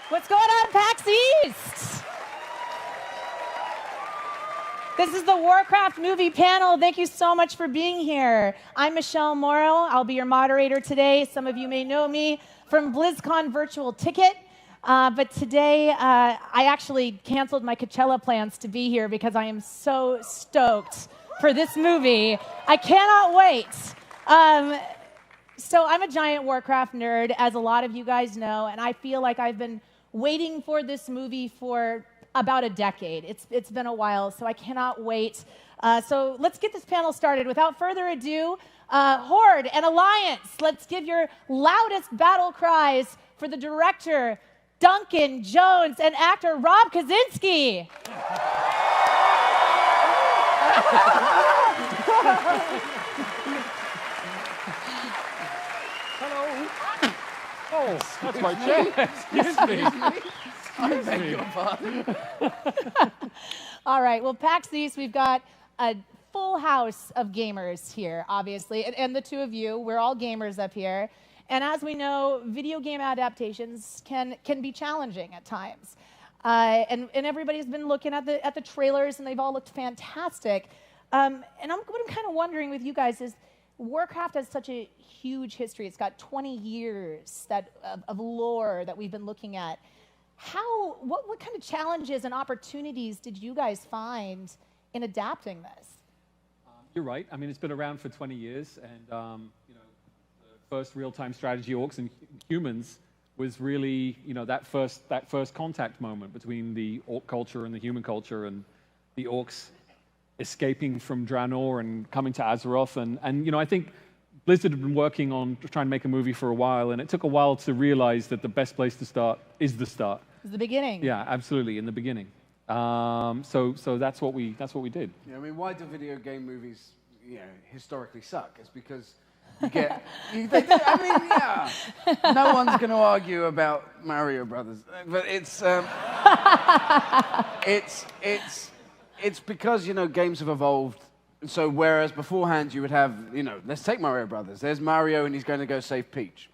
What's going on, PAX East? This is the Warcraft movie panel. Thank you so much for being here. I'm Michelle Morrow. I'll be your moderator today. Some of you may know me from BlizzCon Virtual Ticket. But today, I actually canceled my Coachella plans to be here because I am so stoked for this movie. I cannot wait. So I'm a giant Warcraft nerd, as a lot of you guys know, and I feel like I've been waiting for this movie for about a decade. It's been a while, so I cannot wait. So let's get this panel started. Without further ado, Horde and Alliance, let's give your loudest battle cries for the director, Duncan Jones, and actor Rob Kazinsky. Hello. Oh, that's my chair. Excuse me. I beg your pardon. All right, well, PAX East, we've got a full house of gamers here, obviously, and the two of you, we're all gamers up here. And as we know, video game adaptations can be challenging at times. And everybody's been looking at the trailers, and they've all looked fantastic. And what I'm kind of wondering with you guys is, Warcraft has such a huge history. It's got 20 years of lore that we've been looking at. What kind of challenges and opportunities did you guys find in adapting this? You're right. I mean, it's been around for 20 years, and the first real-time strategy, orcs and humans, was really that first contact moment between the orc culture and the human culture, and the orcs escaping from Draenor and coming to Azeroth, and I think Blizzard had been working on trying to make a movie for a while, and it took a while to realize that the best place to start is the start. It's the beginning. Yeah, absolutely, in the beginning. So that's what we did. Yeah, I mean, why do video game movies, historically suck? It's because you get, yeah. No one's going to argue about Mario Brothers, but it's because games have evolved. So whereas beforehand you would have, let's take Mario Brothers. There's Mario and he's going to go save Peach.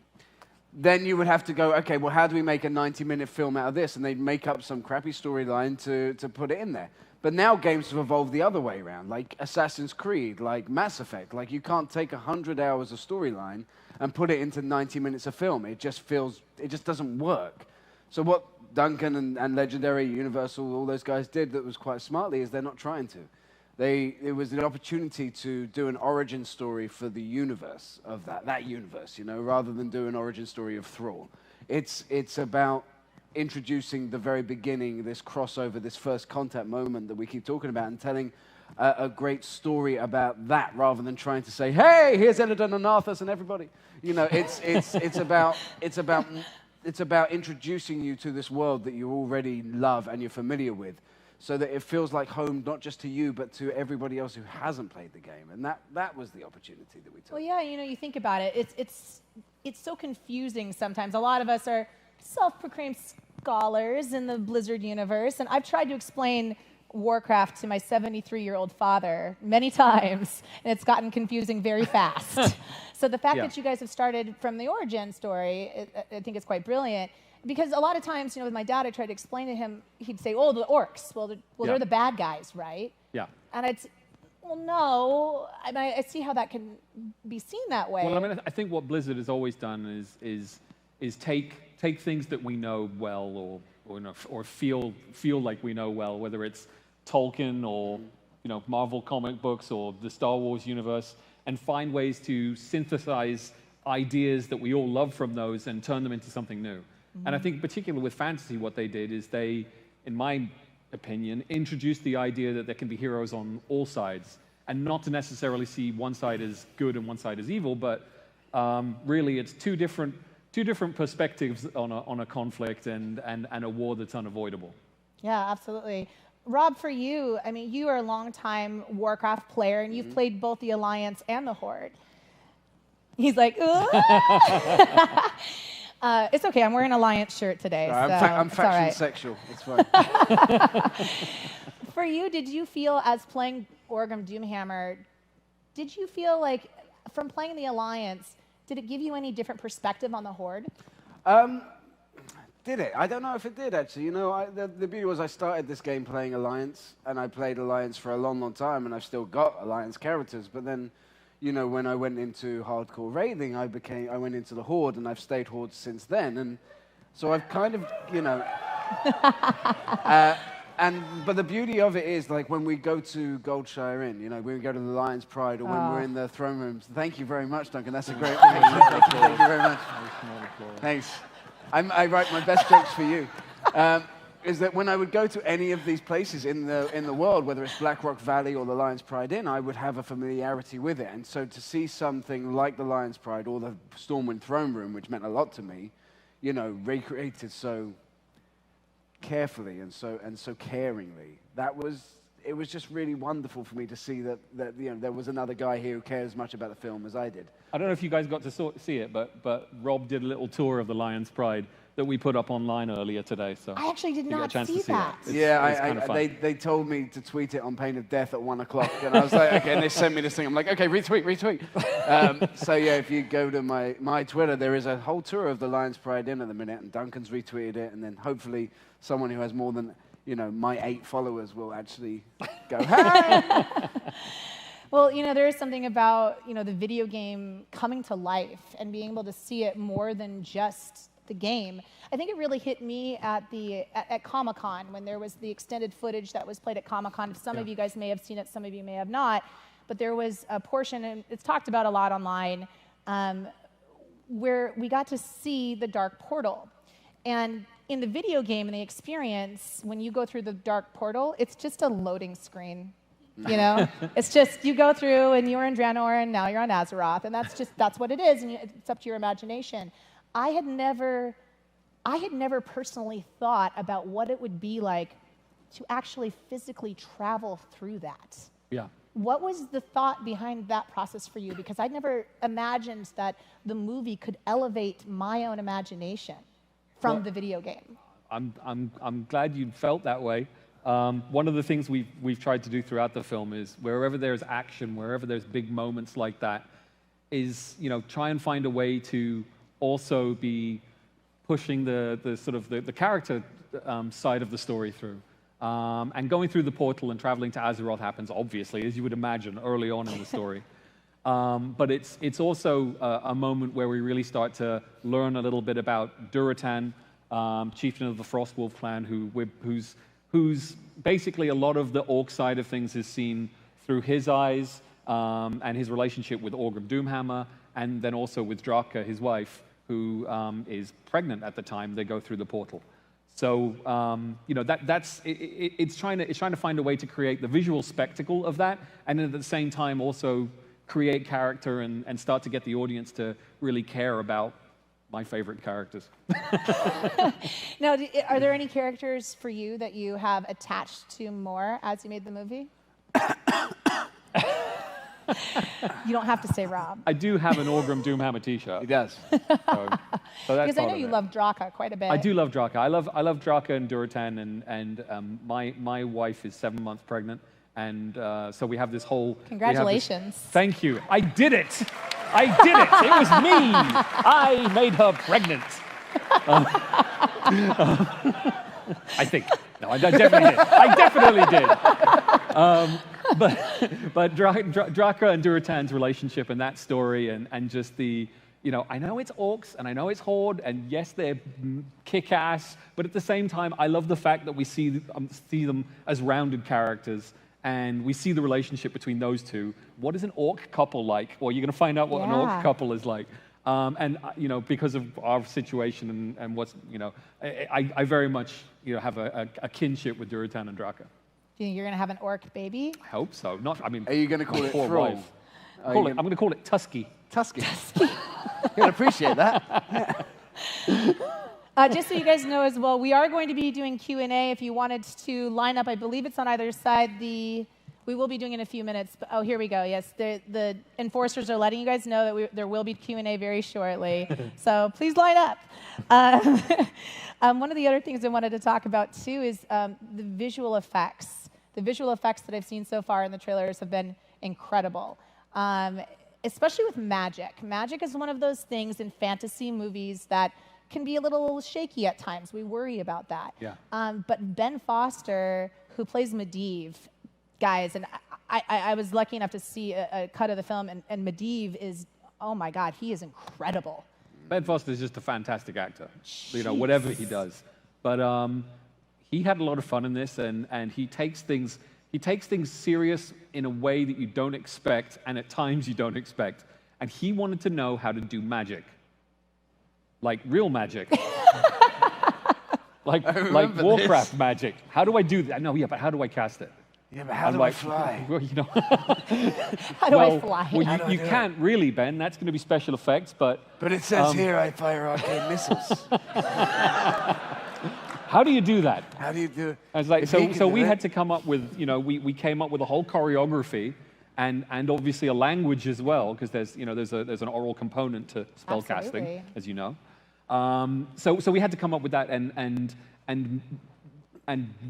Then you would have to go, okay, well, how do we make a 90-minute film out of this? And they'd make up some crappy storyline to put it in there. But now games have evolved the other way around, like Assassin's Creed, like Mass Effect. Like, you can't take 100 hours of storyline and put it into 90 minutes of film. It just doesn't work. So what Duncan and Legendary, Universal, all those guys did that was quite smartly is they're not trying to. It was an opportunity to do an origin story for the universe of that universe, rather than do an origin story of Thrall. It's about introducing the very beginning, this crossover, this first contact moment that we keep talking about, and telling a great story about that, rather than trying to say, hey, here's Illidan and Arthas and everybody. It's about introducing you to this world that you already love and you're familiar with, so that it feels like home, not just to you, but to everybody else who hasn't played the game. And that was the opportunity that we took. Well, yeah, you think about it. It's so confusing sometimes. A lot of us are self-proclaimed scholars in the Blizzard universe, and I've tried to explain Warcraft to my 73-year-old father many times, and it's gotten confusing very fast. So the fact that you guys have started from the origin story, I think it's quite brilliant. Because a lot of times, with my dad, I tried to explain to him, he'd say, oh, the orcs. Well, they're the bad guys, right? Yeah. And I'd say, well, no. I see how that can be seen that way. Well, I think what Blizzard has always done is take things that we know well, or feel like we know well, whether it's Tolkien or Marvel comic books or the Star Wars universe, and find ways to synthesize ideas that we all love from those and turn them into something new. And I think particularly with fantasy, what they did is they, in my opinion, introduced the idea that there can be heroes on all sides, and not to necessarily see one side as good and one side as evil, but really it's two different perspectives on a conflict and a war that's unavoidable. Yeah, absolutely. Rob, for you, you are a longtime Warcraft player, and you've played both the Alliance and the Horde. He's like, it's okay. I'm wearing an Alliance shirt today. I'm faction sexual. It's fine. For you, did you feel, as playing Orgrim Doomhammer, did you feel like, from playing the Alliance, did it give you any different perspective on the Horde? Did it? I don't know if it did, actually. You know, the beauty was I started this game playing Alliance, and I played Alliance for a long, long time, and I've still got Alliance characters. But then, you know, when I went into hardcore raiding, I went into the Horde, and I've stayed Horde since then. And so I've kind of, you know... But the beauty of it is, like, when we go to Goldshire Inn, you know, when we go to the Lion's Pride, or when we're in the throne rooms. Thank you very much, Duncan. That's a great thing. Thank you very much. Thanks. I write my best jokes for you. Is that when I would go to any of these places in the world, whether it's Blackrock Valley or the Lion's Pride Inn, I would have a familiarity with it. And so to see something like the Lion's Pride or the Stormwind Throne Room, which meant a lot to me, you know, recreated so carefully and so caringly, it was just really wonderful for me to see that you know, there was another guy here who cared as much about the film as I did. I don't know if you guys got to see it, but Rob did a little tour of the Lion's Pride that we put up online earlier today. So I actually did not see that. They told me to tweet it on pain of death at 1 o'clock, and I was like, okay, and they sent me this thing. I'm like, okay, retweet. So yeah, if you go to my Twitter, there is a whole tour of the Lion's Pride Inn at the minute, and Duncan's retweeted it, and then hopefully someone who has more than, you know, my 8 followers will actually go, hey! Well, you know, there is something about, you know, the video game coming to life and being able to see it more than just the game. I think it really hit me at Comic-Con when there was the extended footage that was played at Comic-Con. Some of you guys may have seen it, some of you may have not, but there was a portion, and it's talked about a lot online, where we got to see the Dark Portal. And in the video game and the experience, when you go through the Dark Portal, it's just a loading screen. You know, it's just you go through and you were in Draenor and now you're on Azeroth, and that's what it is, and it's up to your imagination. I had never personally thought about what it would be like to actually physically travel through that. Yeah. What was the thought behind that process for you? Because I'd never imagined that the movie could elevate my own imagination from the video game. I'm glad you felt that way. One of the things we've tried to do throughout the film is wherever there's action, wherever there's big moments like that, is, you know, try and find a way to also be pushing the sort of the character side of the story through. And going through the portal and traveling to Azeroth happens, obviously, as you would imagine, early on in the story. But it's also a moment where we really start to learn a little bit about Durotan, chieftain of the Frostwolf clan, who's basically a lot of the orc side of things is seen through his eyes, and his relationship with Orgrim Doomhammer, and then also with Draka, his wife, who is pregnant at the time they go through the portal. So you know, it's trying to find a way to create the visual spectacle of that, and at the same time also create character and start to get the audience to really care about my favorite characters. Now, are there any characters for you that you have attached to more as you made the movie? You don't have to say Rob. I do have an Orgrim Doomhammer T-shirt. He does. So that's because I know you love Draka quite a bit. I do love Draka. I love Draka and Durotan, and my wife is 7 months pregnant, and so we have this whole. Congratulations! Thank you. I did it. I did it. It was me. I made her pregnant. I think. No, I definitely did. I definitely did. But Draka and Durotan's relationship and that story and just the, you know, I know it's orcs and I know it's Horde and yes, they're kick-ass, but at the same time, I love the fact that we see them as rounded characters and we see the relationship between those two. What is an orc couple like? Well, you're going to find out what an orc couple is like. And, you know, because of our situation and what's, you know, I very much, you know, have a kinship with Durotan and Draka. Do you think you're going to have an orc baby? I hope so. Not, I mean, are you going to call it Thrall? I'm going to call it Tusky. Tusky. You'll appreciate that. Just so you guys know as well, we are going to be doing Q&A. If you wanted to line up, I believe it's on either side. We will be doing it in a few minutes. But, oh, here we go. Yes, the enforcers are letting you guys know that there will be Q&A very shortly. So please line up. One of the other things I wanted to talk about, too, is the visual effects. The visual effects that I've seen so far in the trailers have been incredible, especially with magic. Magic is one of those things in fantasy movies that can be a little shaky at times. We worry about that. Yeah. But Ben Foster, who plays Medivh, guys, and I was lucky enough to see a cut of the film, and Medivh is, oh my God, he is incredible. Ben Foster is just a fantastic actor, whatever he does. But he had a lot of fun in this, and he takes things serious in a way that you don't expect, and at times you don't expect. And he wanted to know how to do magic, like real magic, like Warcraft magic. How do I do that? No, yeah, but how do I cast it? Yeah, but how do I fly? Well, How do I fly? Well, you can't really, Ben. That's going to be special effects, but... But it says here I fire arcane missiles. How do you do that? How do you do it? I was like, so we had to come up with, we came up with a whole choreography and obviously a language as well, because there's an oral component to spellcasting, as you know. So we had to come up with that and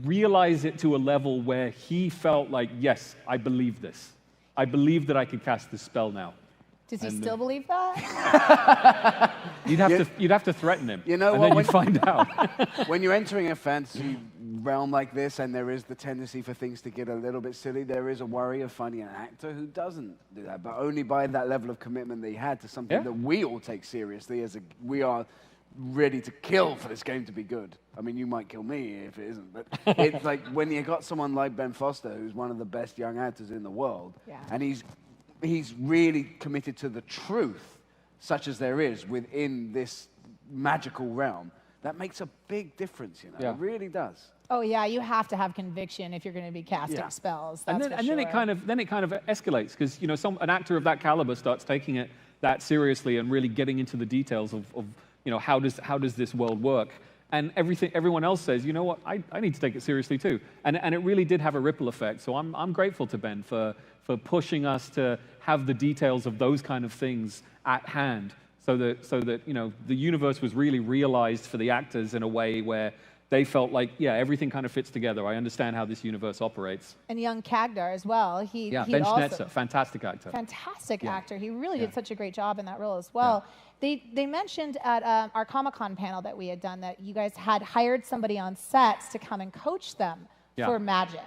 realize it to a level where he felt like, yes, I believe this. I believe that I can cast this spell now. Does he still believe that? You'd have to threaten him. You know and what? Then you'd find out. When you're entering a fantasy realm like this, and there is the tendency for things to get a little bit silly, there is a worry of finding an actor who doesn't do that, but only by that level of commitment that he had to something that we all take seriously. We are ready to kill for this game to be good. I mean, you might kill me if it isn't, but it's like when you got someone like Ben Foster, who's one of the best young actors in the world, and he's really committed to the truth, such as there is within this magical realm. That makes a big difference, It really does. Oh yeah, you have to have conviction if you're going to be casting spells. That's and then it kind of escalates, because an actor of that caliber starts taking it that seriously and really getting into the details of how does this world work. And everyone else says, you know what, I need to take it seriously too. And it really did have a ripple effect. So I'm grateful to Ben for pushing us to have the details of those kind of things at hand, so that the universe was really realized for the actors in a way where they felt like, everything kind of fits together. I understand how this universe operates. And young Kagdar as well. Ben Schnetzer, fantastic actor. Fantastic actor. He really did such a great job in that role as well. Yeah. They mentioned at our Comic-Con panel that we had done that you guys had hired somebody on sets to come and coach them for magic.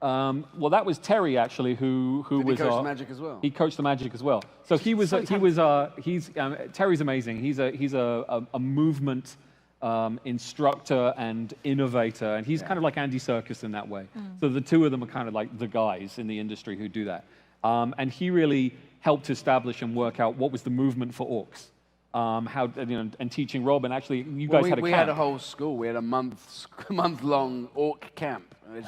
Well, that was Terry actually, who was. He coached the magic as well. He coached the magic as well. So Terry's amazing. He's a movement instructor and innovator, and he's kind of like Andy Serkis in that way. So the two of them are kind of like the guys in the industry who do that. And he really helped establish and work out what was the movement for orcs. And teaching Rob, and actually you guys had a camp. We had a whole school. We had a month-long orc camp. Which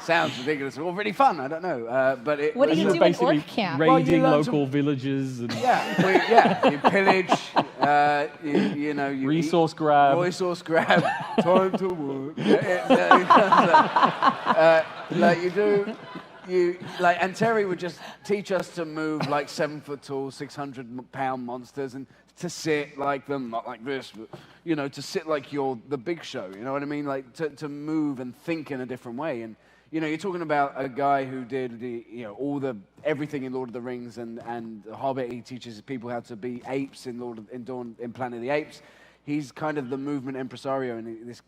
sounds ridiculous. Well, really fun. I don't know, but it. What do you do in orc camp? Raiding local villages. And you pillage. You resource grab. Resource grab. Time to work. Like you do. And Terry would just teach us to move like 7 foot tall, 600-pound monsters, and to sit like them, not like this, but to sit like you're the Big Show. You know what I mean? Like to move and think in a different way. And you're talking about a guy who did everything in Lord of the Rings and Hobbit. He teaches people how to be apes in Planet of the Apes. He's kind of the movement impresario, and this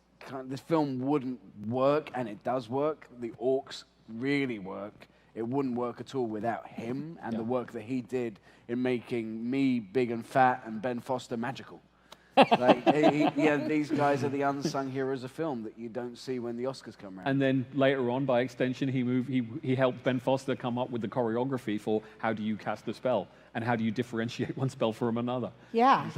film wouldn't work, and it does work. The orcs really work. It wouldn't work at all without him and the work that he did in making me big and fat and Ben Foster magical. These guys are the unsung heroes of film that you don't see when the Oscars come around. And then later on, by extension, he helped Ben Foster come up with the choreography for how do you cast a spell and how do you differentiate one spell from another. Yeah.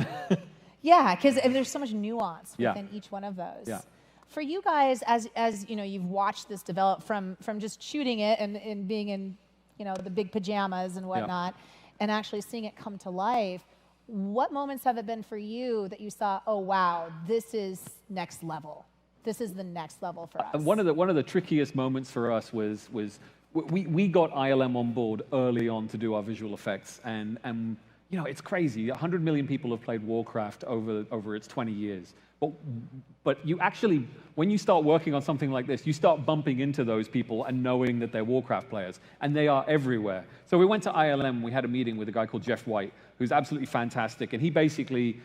Yeah, because there's so much nuance within each one of those. Yeah. For you guys, as you've watched this develop from just shooting it and being in the big pajamas and whatnot, and actually seeing it come to life, what moments have it been for you that you saw, oh wow, this is next level? This is the next level for us. One of the trickiest moments for us was we got ILM on board early on to do our visual effects, and it's crazy. 100 million people have played Warcraft over its 20 years. But you actually, when you start working on something like this, you start bumping into those people and knowing that they're Warcraft players, and they are everywhere. So we went to ILM, we had a meeting with a guy called Jeff White, who's absolutely fantastic, and he basically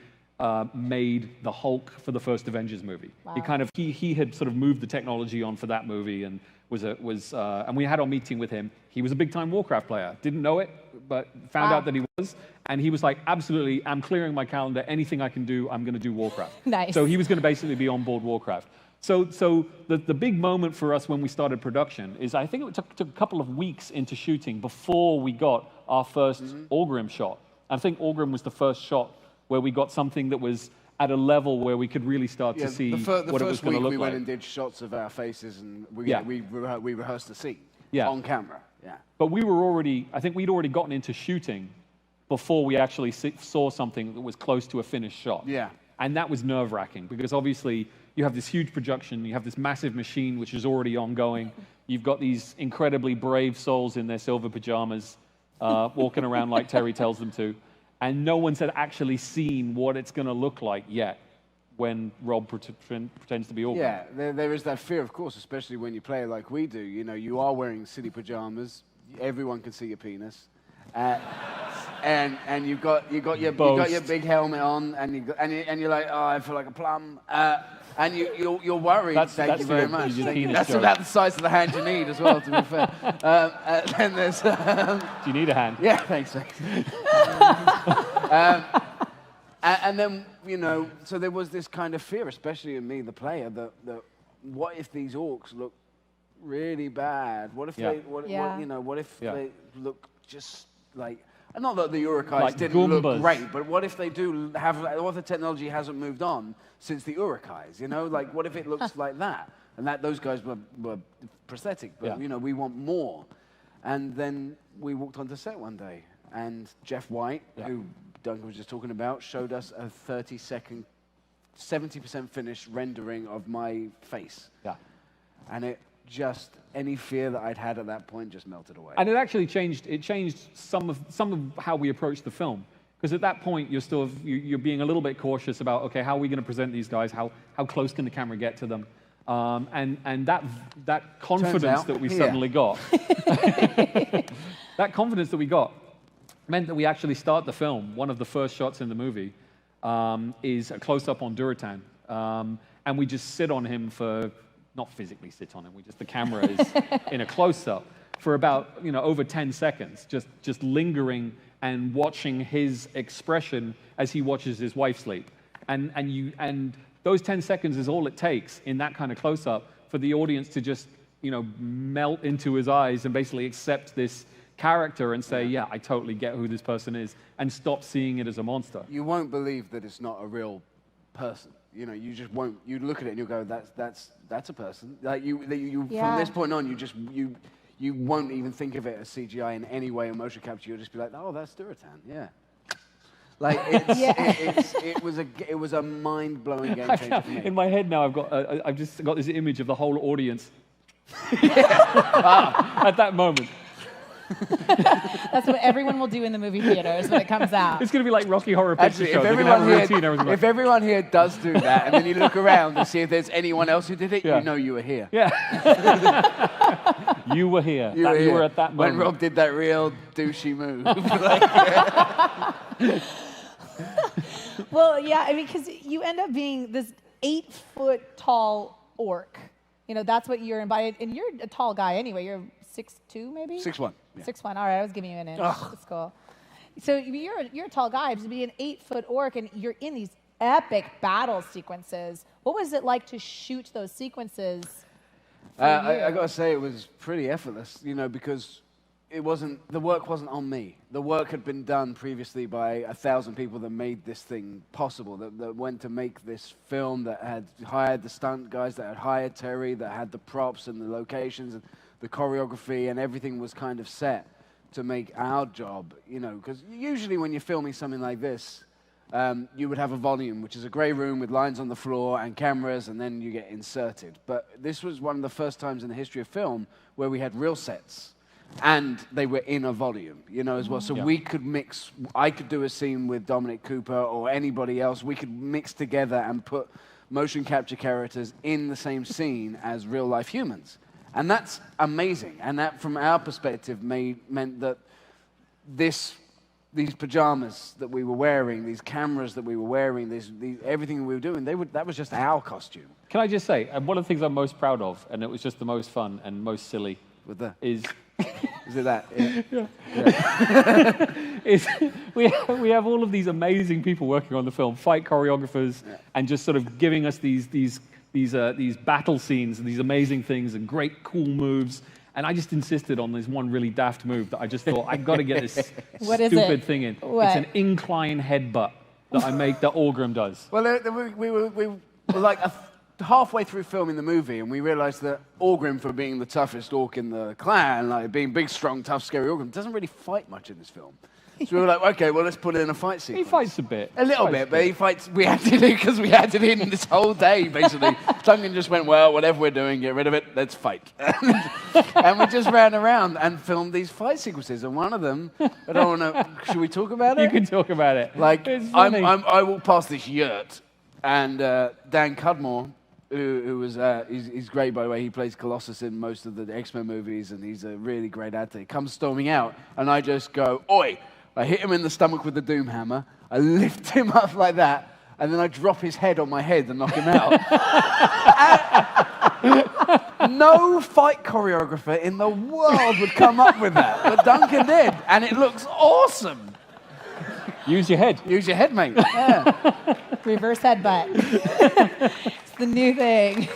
made the Hulk for the first Avengers movie. Wow. He had sort of moved the technology on for that movie, and and we had our meeting with him. He was a big-time Warcraft player. Didn't know it, but found out that he was, and he was like, absolutely, I'm clearing my calendar. Anything I can do, I'm going to do Warcraft. Nice. So he was going to basically be on board Warcraft. So the big moment for us when we started production is, I think it took a couple of weeks into shooting before we got our first Orgrim shot. I think Orgrim was the first shot where we got something that was at a level where we could really start to see what it was going to look like. We went and did shots of our faces, and we rehearsed the scene on camera. Yeah. But I think we'd already gotten into shooting before we actually saw something that was close to a finished shot. Yeah. And that was nerve-wracking, because obviously you have this huge production, you have this massive machine which is already ongoing, you've got these incredibly brave souls in their silver pajamas walking around like Terry tells them to, and no one's had actually seen what it's going to look like yet when Rob pretends to be Orgrim. Yeah, there is that fear, of course, especially when you play like we do. You know, you are wearing silly pajamas, everyone can see your penis. And you've got your big helmet on, and you're like, oh, I feel like a plum, and you're worried. Thank you very much. That's about the size of the hand you need as well, to be fair. And there's. Do you need a hand? Yeah, thanks. And then, you know, so there was this kind of fear, especially in me, the player, that what if these orcs look really bad? What if they, what if they look just like, not that the Urukais like didn't Goombas. look great, but what if they do have, what if the technology hasn't moved on since the Urukais, you know? Like, what if it looks like that? And that those guys were prosthetic, but, you know, we want more. And then we walked onto set one day, and Jeff White, who Duncan was just talking about, showed us a 30-second, 70% finished rendering of my face. Yeah. And it just, any fear that I'd had at that point just melted away. And it actually changed some of how we approached the film. Because at that point, you're being a little bit cautious about, okay, how are we going to present these guys? How close can the camera get to them? And that confidence that we suddenly got, that confidence that we got, meant that we actually start the film. One of the first shots in the movie is a close-up on Durotan, and we just sit on him for, not physically sit on him, the camera is in a close-up for about, over 10 seconds, just lingering and watching his expression as he watches his wife sleep. And those 10 seconds is all it takes in that kind of close-up for the audience to just, melt into his eyes and basically accept this character and say, yeah, I totally get who this person is, and stop seeing it as a monster. You won't believe that it's not a real person. You just won't. You look at it and you go, that's a person. Like from this point on, you won't even think of it as CGI in any way or motion capture. You'll just be like, oh, that's Durotan, yeah. Like it was a mind-blowing game changer for me. In my head now, I've just got this image of the whole audience at that moment. That's what everyone will do in the movie theaters when it comes out. It's going to be like Rocky Horror Picture Show. If everyone here does do that, and then you look around and see if there's anyone else who did it, you know you were here. Yeah. You were here. You were at that moment. When Rob did that real douchey move. Well, yeah, I mean, because you end up being this 8-foot-tall orc. That's what you're embodied. And you're a tall guy anyway. You're 6'2", maybe? 6'1". Yeah. 6'1". All right, I was giving you an inch. That's cool. So you're a tall guy to be an 8-foot orc, and you're in these epic battle sequences. What was it like to shoot those sequences? I got to say, it was pretty effortless, because the work wasn't on me. The work had been done previously by 1,000 people that made this thing possible, that went to make this film, that had hired the stunt guys, that had hired Terry, that had the props and the locations and the choreography, and everything was kind of set to make our job, because usually when you're filming something like this, you would have a volume, which is a gray room with lines on the floor and cameras, and then you get inserted. But this was one of the first times in the history of film where we had real sets, and they were in a volume, as well. So we could mix. I could do a scene with Dominic Cooper or anybody else. We could mix together and put motion capture characters in the same scene as real-life humans. And that's amazing. And that, from our perspective, meant that this these pajamas that we were wearing, these cameras that we were wearing, everything we were doing, that was just our costume. Can I just say, one of the things I'm most proud of, and it was just the most fun and most silly, is it that? Yeah. is we have all of these amazing people working on the film, fight choreographers, and just sort of giving us these battle scenes and these amazing things and great cool moves. And I just insisted on this one really daft move that I just thought, I've got to get this stupid thing in. What? It's an incline headbutt that Orgrim does. Well, we were like halfway through filming the movie, and we realized that Orgrim, for being the toughest orc in the clan, like being big, strong, tough, scary Orgrim, doesn't really fight much in this film. So we were like, okay, well, let's put it in a fight sequence. He fights a bit. A little bit, but he fights. We had to do because we had it in this whole day, basically. Duncan just went, well, whatever we're doing, get rid of it, let's fight. And we just ran around and filmed these fight sequences. And one of them, I don't want to. Should we talk about it? You can talk about it. Like, it's funny. I walked past this yurt, and Dan Cudmore, who was he's great, by the way. He plays Colossus in most of the X-Men movies, and he's a really great actor. He comes storming out, and I just go, oi! I hit him in the stomach with the doom hammer. I lift him up like that, and then I drop his head on my head and knock him out. No fight choreographer in the world would come up with that, but Duncan did, and it looks awesome. Use your head. Use your head, mate. Yeah. Reverse headbutt. It's the new thing.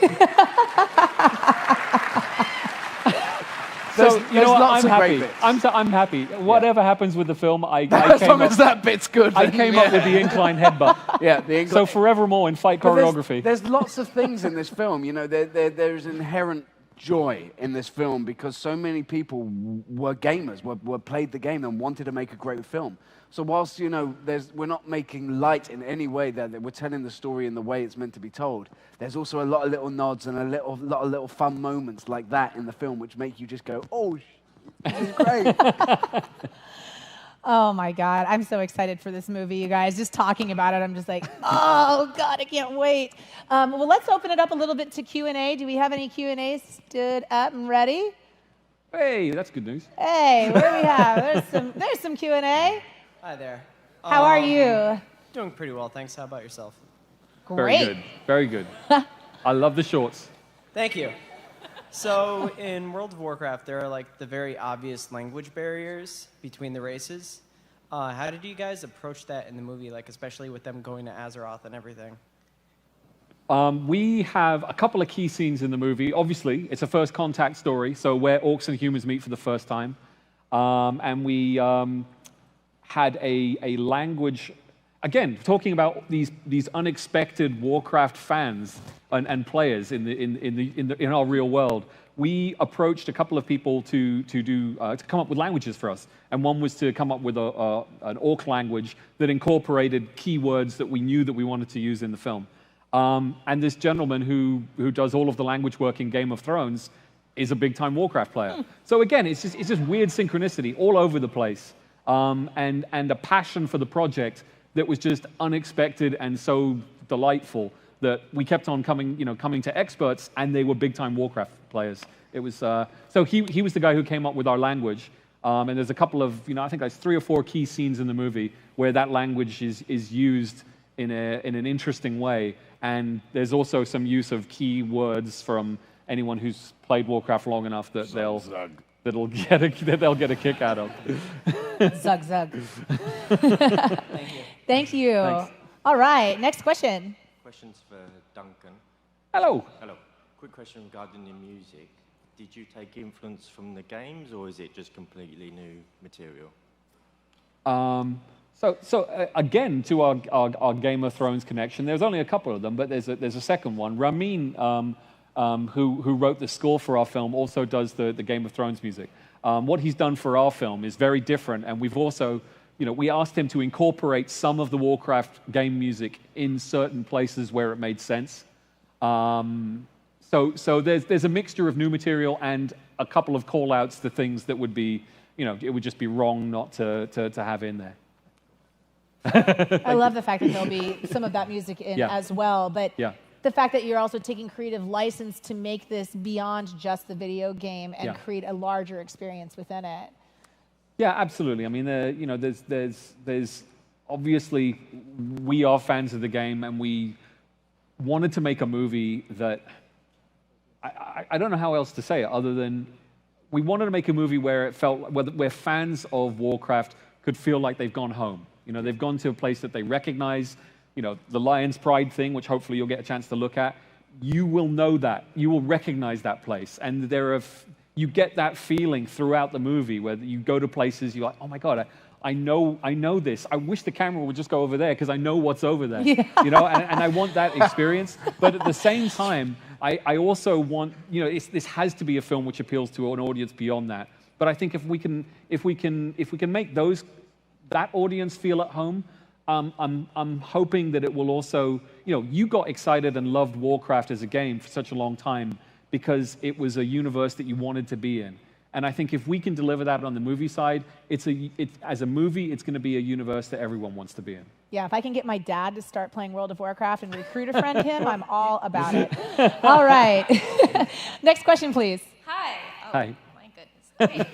So, you know what? lots I'm of happy. great bits. I'm happy. Whatever happens with the film, As long as that bit's good. I came up with the incline headbutt. Yeah, the So forevermore in fight choreography. There's lots of things in this film. You know, there's inherent joy in this film because so many people were gamers, were played the game and wanted to make a great film. So whilst, you know, we're not making light in any way that we're telling the story in the way it's meant to be told, there's also a lot of little nods and a lot of little fun moments like that in the film which make you just go, oh, this is great. Oh my God, I'm so excited for this movie, you guys. Just talking about it, I'm just like, oh God, I can't wait. Well, let's open it up a little bit to Q&A. Do we have any Q&A stood up and ready? Hey, that's good news. Hey, what do we have? There's some Q&A. Hi there. How are you? Doing pretty well, thanks. How about yourself? Great. Very good. I love the shorts. Thank you. So in World of Warcraft, there are like the very obvious language barriers between the races. How did you guys approach that in the movie, like especially with them going to Azeroth and everything? We have a couple of key scenes in the movie. Obviously, it's a first contact story, so where orcs and humans meet for the first time. And we had a language, again, talking about these unexpected Warcraft fans and players in our real world. We approached a couple of people to come up with languages for us, and one was to come up with an orc language that incorporated keywords that we knew that we wanted to use in the film. And this gentleman who does all of the language work in Game of Thrones is a big-time Warcraft player. So again, it's just weird synchronicity all over the place. And a passion for the project that was just unexpected and so delightful that we kept on coming to experts, and they were big-time Warcraft players. It was so he was the guy who came up with our language, and there's a couple of I think there's 3 or 4 key scenes in the movie where that language is used in an interesting way, and there's also some use of key words from anyone who's played Warcraft long enough that they'll get a kick out of. Zug, zug. Thank you. Thank you. Thanks. All right, next question. Questions for Duncan. Hello. Hello. Quick question regarding the music. Did you take influence from the games, or is it just completely new material? So again, to our Game of Thrones connection, there's only a couple of them, but there's a second one. Ramin, who wrote the score for our film, also does the Game of Thrones music. What he's done for our film is very different, and we've also, we asked him to incorporate some of the Warcraft game music in certain places where it made sense. So there's a mixture of new material and a couple of call-outs to things that would be, it would just be wrong not to have in there. I love the fact that there'll be some of that music in as well, but the fact that you're also taking creative license to make this beyond just the video game and create a larger experience within it. Yeah, absolutely. I mean, there's obviously we are fans of the game, and we wanted to make a movie that I don't know how else to say it other than we wanted to make a movie where it felt where fans of Warcraft could feel like they've gone home. They've gone to a place that they recognize. The Lion's Pride thing, which hopefully you'll get a chance to look at. You will know that. You will recognize that place, and you get that feeling throughout the movie where you go to places you're like, oh my God, I know this. I wish the camera would just go over there because I know what's over there. Yeah. And I want that experience. But at the same time, I also want, this has to be a film which appeals to an audience beyond that. But I think if we can make that audience feel at home, I'm hoping that it will also, you got excited and loved Warcraft as a game for such a long time because it was a universe that you wanted to be in. And I think if we can deliver that on the movie side, as a movie, it's going to be a universe that everyone wants to be in. Yeah, if I can get my dad to start playing World of Warcraft and recruit a friend him, I'm all about it. All right. Next question, please. Hi. Oh, Hi. My goodness. Okay.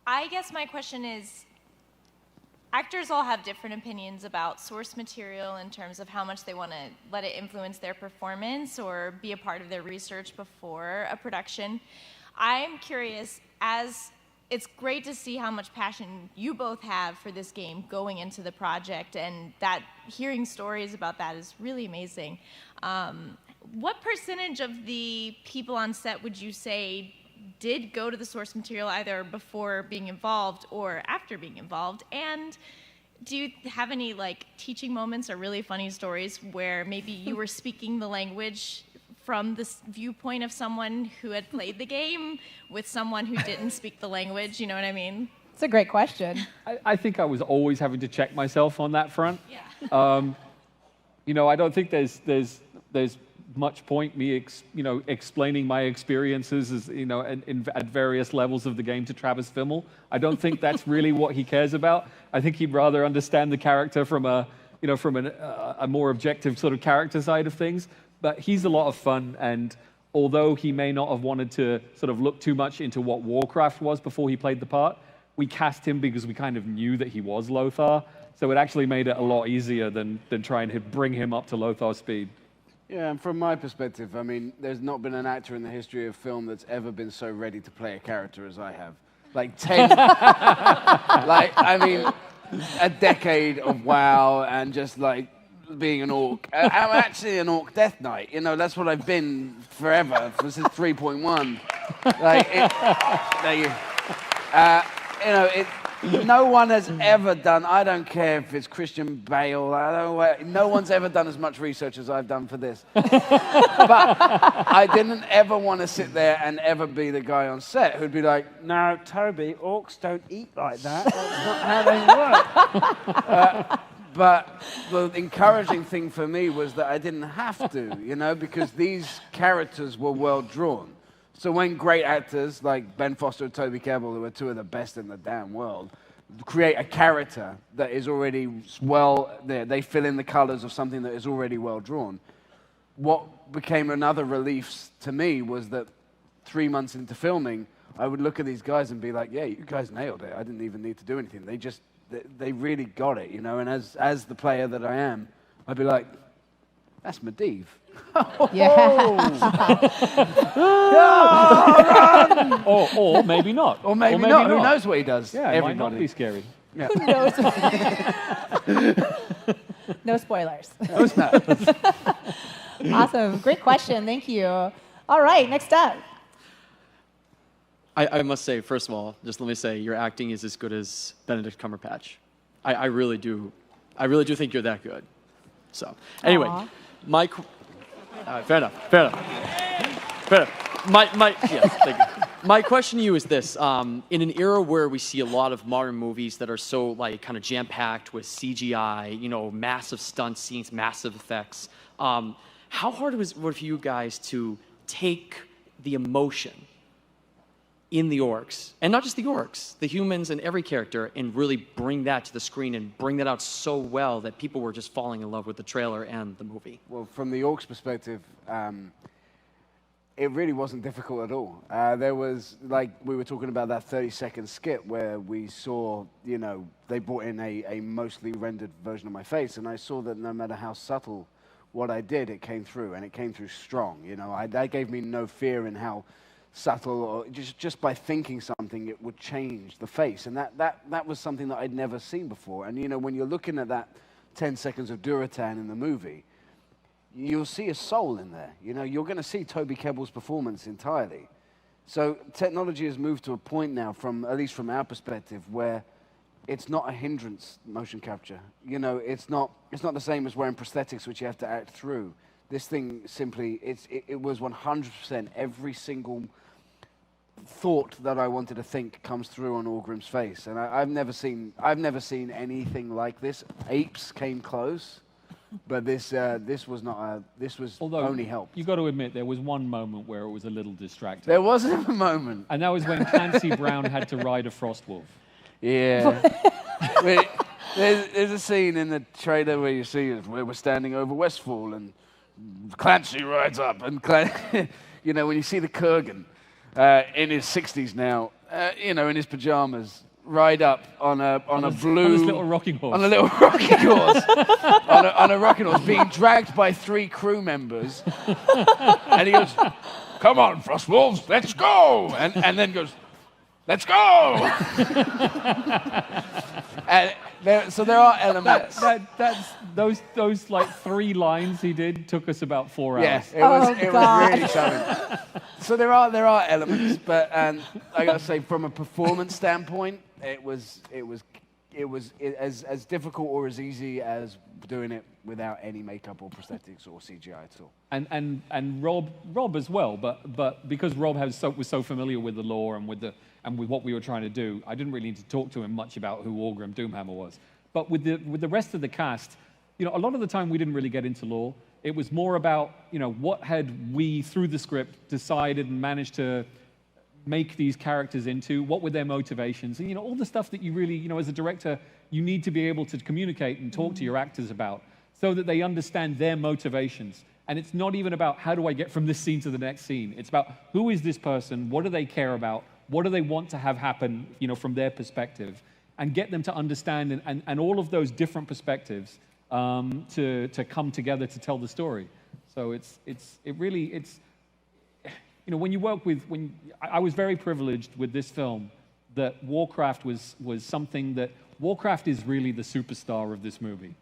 I guess my question is, actors all have different opinions about source material in terms of how much they want to let it influence their performance or be a part of their research before a production. I'm curious, as it's great to see how much passion you both have for this game going into the project, and that hearing stories about that is really amazing. What percentage of the people on set would you say did go to the source material either before being involved or after being involved? And do you have any teaching moments or really funny stories where maybe you were speaking the language from the viewpoint of someone who had played the game with someone who didn't speak the language? You know what I mean? It's a great question. I think I was always having to check myself on that front. Yeah. I don't think there's much point me explaining my experiences as at various levels of the game to Travis Fimmel. I don't think that's really what he cares about. I think he'd rather understand the character from a more objective sort of character side of things. But he's a lot of fun, and although he may not have wanted to sort of look too much into what Warcraft was before he played the part, we cast him because we kind of knew that he was lok'tar, so it actually made it a lot easier than trying to bring him up to lok'tar speed. Yeah, and from my perspective, I mean, there's not been an actor in the history of film that's ever been so ready to play a character as I have. A decade of WoW and just being an orc. I'm actually an orc death knight. That's what I've been forever, since 3.1. No one has ever done, I don't care if it's Christian Bale, no one's ever done as much research as I've done for this. But I didn't ever want to sit there and ever be the guy on set who'd be like, no, Toby, orcs don't eat like that. That's not how they work. But the encouraging thing for me was that I didn't have to, because these characters were well drawn. So when great actors like Ben Foster and Toby Kebbell, who are two of the best in the damn world, create a character that is already they fill in the colors of something that is already well drawn. What became another relief to me was that 3 months into filming, I would look at these guys and be like, yeah, you guys nailed it. I didn't even need to do anything. They really got it, and as the player that I am, I'd be like, that's Medivh. Or maybe not. Or maybe not. Who knows what he does? Yeah, it might not be scary. Yeah. Who knows? No spoilers. Awesome. Great question. Thank you. All right, next up. I must say, first of all, just let me say, your acting is as good as Benedict Cumberbatch. I really do think you're that good. So, anyway, fair enough. Yes, thank you. My question to you is this: in an era where we see a lot of modern movies that are so kind of jam-packed with CGI, massive stunt scenes, massive effects, how hard was it for you guys to take the emotion in the orcs, and not just the orcs, the humans and every character, and really bring that to the screen and bring that out so well that people were just falling in love with the trailer and the movie? Well, from the orcs' perspective, It really wasn't difficult at all. There was, like, we were talking about that 30-second skit where we saw, you know, they brought in a mostly rendered version of my face, and I saw that no matter how subtle what I did, it came through, and it came through strong. You know, that gave me no fear in how subtle, or just by thinking something, it would change the face. And that was something that I'd never seen before. And, you know, when you're looking at that 10 seconds of Duratan in the movie, you'll see a soul in there. You know, you're going to see Toby Kebbell's performance entirely. So technology has moved to a point now, at least from our perspective, where it's not a hindrance, motion capture. You know, it's not the same as wearing prosthetics, which you have to act through. This thing simply, it was 100% every single thought that I wanted to think comes through on Orgrim's face. And I've never seen anything like this. Apes came close. But this was not only help. You got to admit, there was one moment where it was a little distracting. There was a moment. And that was when Clancy Brown had to ride a Frostwolf. Yeah. There's a scene in the trailer where you see where we're standing over Westfall and Clancy rides up. And you know, when you see the Kurgan in his 60s now, you know, in his pajamas, ride up on a blue... On his little rocking horse. On a little rocking horse. on a rocking horse, being dragged by 3 crew members. And he goes, "Come on, Frostwolves, let's go!" And then goes, "Let's go!" And so there are elements. Those like 3 lines he did took us about 4 hours. Yes, it was really challenging. So there are elements, but I gotta say, from a performance standpoint, it was as difficult or as easy as doing it without any makeup or prosthetics or CGI at all. And Rob as well, but because Rob was so familiar with the lore and with what we were trying to do, I didn't really need to talk to him much about who Orgrim Doomhammer was. But with the rest of the cast, you know, a lot of the time we didn't really get into lore. It was more about, you know, what had we, through the script, decided and managed to make these characters into, what were their motivations, and, you know, all the stuff that you really, you know, as a director, you need to be able to communicate and talk to your actors about so that they understand their motivations. And it's not even about how do I get from this scene to the next scene. It's about who is this person, what do they care about, what do they want to have happen, you know, from their perspective, and get them to understand and all of those different perspectives to come together to tell the story. So it's you know, when you work with, I was very privileged with this film that Warcraft was something that, Warcraft is really the superstar of this movie.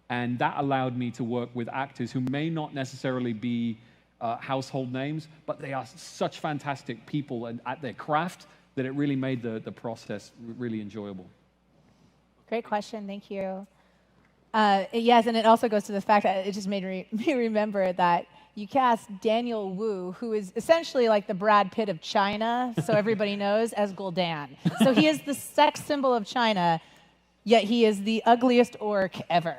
And that allowed me to work with actors who may not necessarily be household names, but they are such fantastic people and at their craft that it really made the process really enjoyable. Great question, thank you. Yes, and it also goes to the fact that it just made me remember that you cast Daniel Wu, who is essentially like the Brad Pitt of China, so everybody knows, as Gul'dan. So he is the sex symbol of China, yet he is the ugliest orc ever.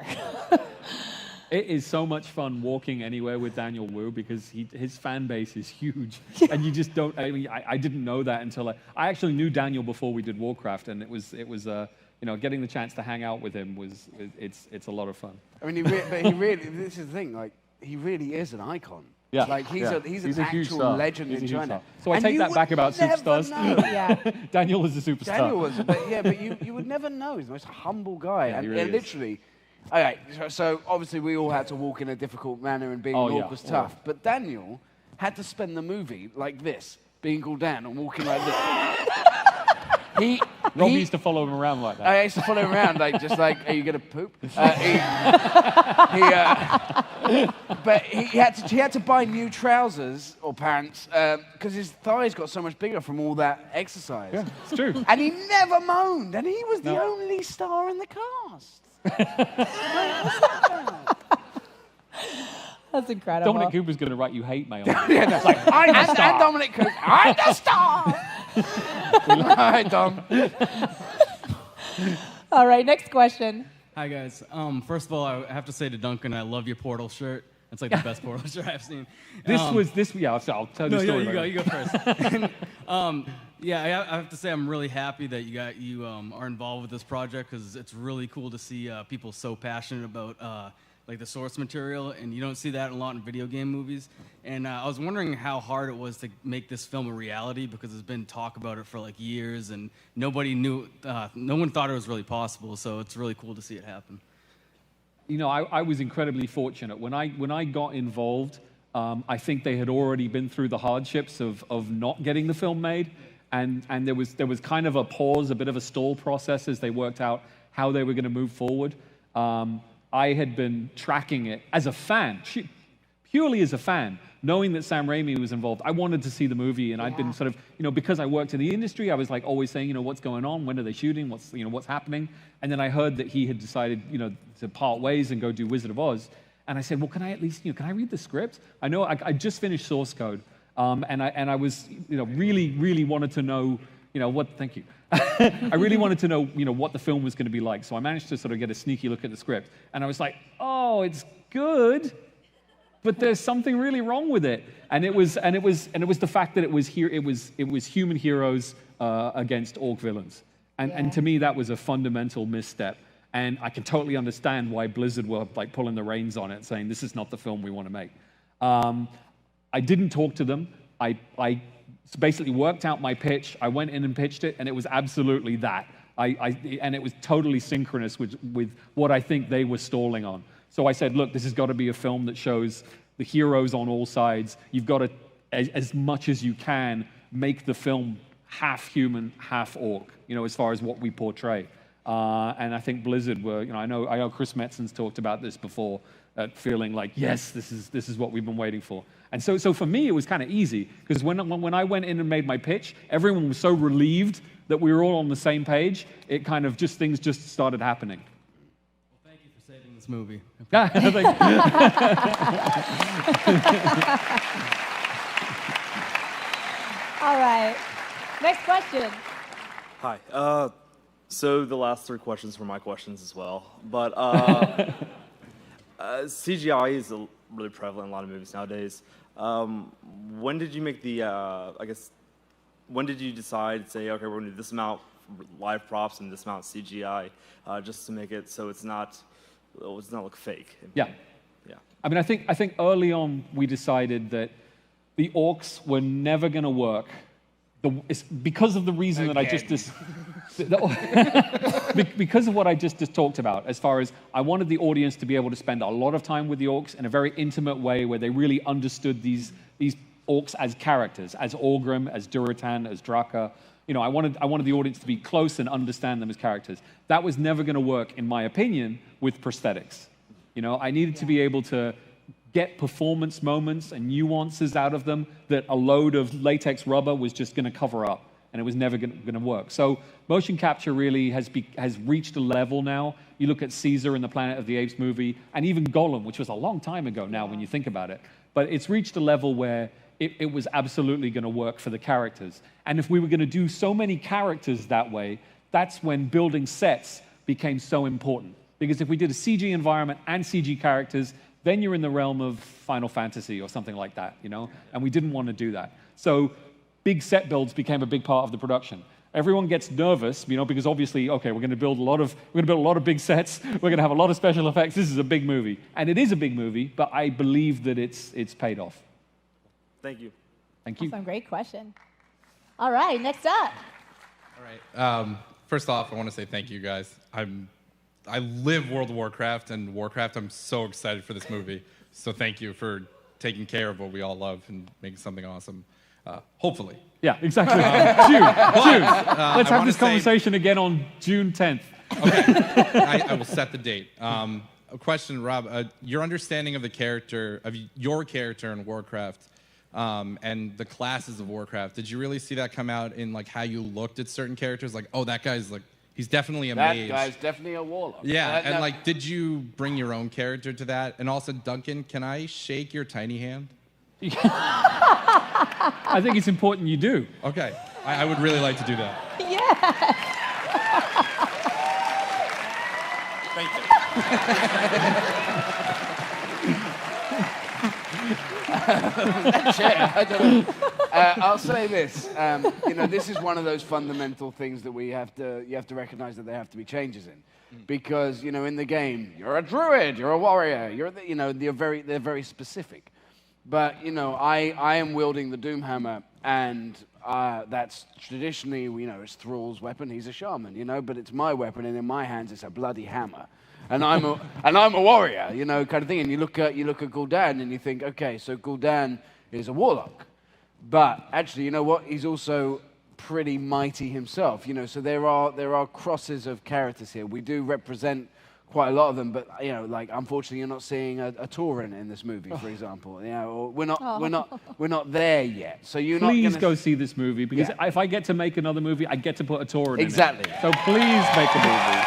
It is so much fun walking anywhere with Daniel Wu because his fan base is huge, and you just don't. I mean, I didn't know that until I actually knew Daniel before we did Warcraft, and it was you know, getting the chance to hang out with him it's a lot of fun. I mean, but he really, this is the thing, like, he really is an icon. Yeah. Like, he's an actual legend in China. So I take that back about superstars. Yeah. Daniel was a superstar. Daniel was, but you would never know. He's the most humble guy. Yeah, and he really is. literally, okay, so obviously we all had to walk in a difficult manner and being an orc was tough. But Daniel had to spend the movie like this, being Gul'dan and walking like this. Rob used to follow him around like that. I used to follow him around, like, just like, are you going to poop? But he had to buy new trousers or pants because his thighs got so much bigger from all that exercise. Yeah, it's true. And he never moaned, and he was the only star in the cast. That's incredible. Dominic Cooper's going to write you hate mail. Yeah, no. Like, I'm the star. And Dominic Cooper, I'm the star. Hi, Dom. All right, next question. Hi, guys. First of all, I have to say to Duncan, I love your Portal shirt. It's like the best Portal shirt I've seen. Yeah, I'll tell the story. No, you go first. Yeah, I have to say I'm really happy that you are involved with this project because it's really cool to see people so passionate about like the source material, and you don't see that a lot in video game movies. And I was wondering how hard it was to make this film a reality, because there's been talk about it for like years, and nobody knew, no one thought it was really possible. So it's really cool to see it happen. You know, I was incredibly fortunate. When I got involved, I think they had already been through the hardships of not getting the film made, and there was kind of a pause, a bit of a stall process as they worked out how they were going to move forward. I had been tracking it as a fan, purely as a fan, knowing that Sam Raimi was involved. I wanted to see the movie, and I'd been sort of, you know, because I worked in the industry, I was like always saying, you know, what's going on? When are they shooting? What's happening? And then I heard that he had decided, you know, to part ways and go do Wizard of Oz. And I said, well, can I at least, you know, can I read the script? I know I just finished source code, and I was, you know, really wanted to know, you know, what. Thank you. I really wanted to know, you know, what the film was going to be like. So I managed to sort of get a sneaky look at the script, and I was like, oh, it's good, but there's something really wrong with it. And it was the fact that it was human heroes against orc villains, and to me that was a fundamental misstep. And I can totally understand why Blizzard were like pulling the reins on it, saying this is not the film we want to make. I didn't talk to them. I basically worked out my pitch. I went in and pitched it, and it was absolutely that. And it was totally synchronous with what I think they were stalling on. So I said, look, this has got to be a film that shows the heroes on all sides. You've got to, as much as you can, make the film half human, half orc, you know, as far as what we portray. And I think Blizzard were, you know, I know Chris Metzen's talked about this before, feeling like, yes, this is what we've been waiting for. And so for me, it was kind of easy, because when I went in and made my pitch, everyone was so relieved that we were all on the same page. It kind of things just started happening. Well, thank you for saving this movie. All right. Next question. Hi. So the last 3 questions were my questions as well. But CGI is really prevalent in a lot of movies nowadays. When did you make the, when did you decide, say, okay, we're going to do this amount live props and this amount CGI, just to make it so it's not look fake? Yeah. I mean, I think early on we decided that the orcs were never going to work. It's because of the reason that I just because of what I just talked about, as far as I wanted the audience to be able to spend a lot of time with the orcs in a very intimate way, where they really understood these orcs as characters, as Orgrim, as Durotan, as Draka. You know, I wanted the audience to be close and understand them as characters. That was never going to work, in my opinion, with prosthetics. You know, I needed to be able to get performance moments and nuances out of them that a load of latex rubber was just going to cover up, and it was never going to work. So motion capture really has reached a level now. You look at Caesar in the Planet of the Apes movie, and even Gollum, which was a long time ago now when you think about it. But it's reached a level where it was absolutely going to work for the characters. And if we were going to do so many characters that way, that's when building sets became so important. Because if we did a CG environment and CG characters, then you're in the realm of Final Fantasy or something like that, you know? And we didn't want to do that. So big set builds became a big part of the production. Everyone gets nervous, you know, because obviously, okay, we're going to build a lot of big sets. We're going to have a lot of special effects. This is a big movie, and it is a big movie. But I believe that it's paid off. Thank you. Thank you. Awesome, great question. All right, next up. All right. First off, I want to say thank you, guys. I live World of Warcraft, and Warcraft, I'm so excited for this movie. So thank you for taking care of what we all love and making something awesome. Hopefully. Yeah, exactly. June. Let's have this conversation again on June 10th. Okay. I will set the date. A question, Rob. Your understanding of your character in Warcraft and the classes of Warcraft, did you really see that come out in like how you looked at certain characters? Like, oh, that guy's like, he's definitely a mage. That guy's definitely a warlock. Yeah, and like, did you bring your own character to that? And also, Duncan, can I shake your tiny hand? I think it's important you do. Okay, I would really like to do that. Yes. Thank you. Chair, I don't know. I'll say this. This is one of those fundamental things that you have to recognize that there have to be changes in. Because, in the game, you're a druid, you're a warrior, they're very specific. But, I am wielding the Doomhammer, and that's traditionally, it's Thrall's weapon, he's a shaman, but it's my weapon, and in my hands it's a bloody hammer. And I'm a warrior, kind of thing. And you look at Gul'dan and you think, okay, so Gul'dan is a warlock. But actually, you know what? He's also pretty mighty himself, so there are crosses of characters here. We do represent quite a lot of them, but unfortunately you're not seeing a Tauren in this movie, for example. Or we're not there yet. So please go see this movie, because if I get to make another movie, I get to put a Tauren in it. Exactly. So please make a movie.